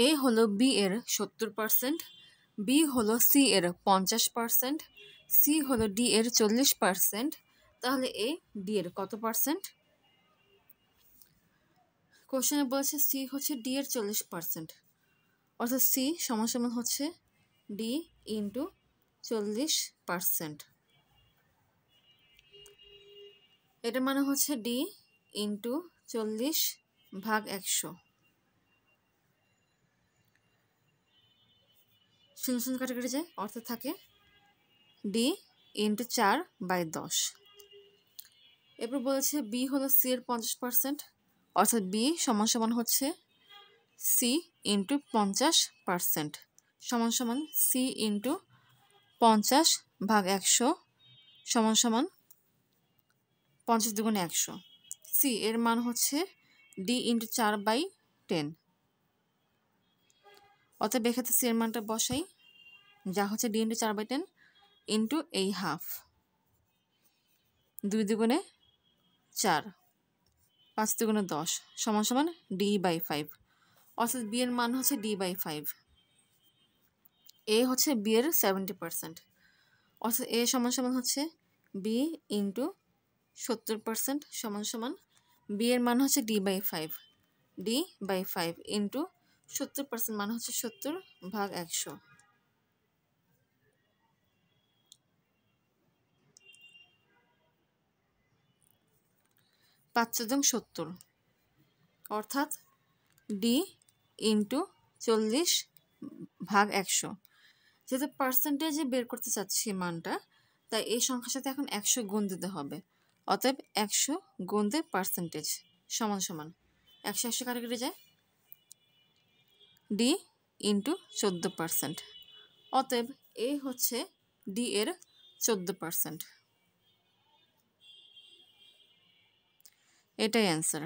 এ হলো বি এর 70%, বি হলো সি এর 50%, সি হলো ডি এর 40%, তাহলে এ ডি এর কত পার্সেন্ট? কোশ্চেনে বলেছে সি হচ্ছে ডি এর 40%, অর্থাৎ সি সমান সমান হচ্ছে ডি ইন্টু 40%। এটার মানে হচ্ছে ডি ইন্টু 40/100। শূন্য শূন্য কাটা কেটে যায়, অর্থাৎ থাকে ডি ইন্টু 4/10। এরপর বলেছে বি হলো সি এর 50%, অর্থাৎ বি সমান সমান হচ্ছে সি ইন্টু 50% সমান সমান সি ইন্টু 50/100 সমান সমান 50 দুগুণে 100। সি এর মান হচ্ছে ডি ইন্টু 4/10, অতএব এক্ষেত্রে সি এর মানটা বসাই, যা হচ্ছে ডি ইন্টু 4/10 ইন্টু এই হাফ, 2 দুগুণে 4, 5 দুগুণে 10 সমান সমান D/5, অর্থাৎ বি এর মান হচ্ছে D/5। এ হচ্ছে বি এর 70%, অর্থাৎ এ সমান সমান হচ্ছে বি ইন্টু 70% সমান সমান বি এর মান হচ্ছে D/5, D/5 ইন্টু 70% মান হচ্ছে 70/100। 5×70, অর্থাৎ ডি ইন্টু 40/100। যেহেতু পার্সেন্টেজে বের করতে চাচ্ছি মানটা, তাই এই সংখ্যার সাথে এখন 100 গুণ দিতে হবে। অতএব 100 গুণ দিয়ে পার্সেন্টেজ সমান সমান 100 কাটা কেটে যায়, ডি ইন্টু 14%। অতএব এ হচ্ছে ডি এর 14%। এটাই অ্যান্সার।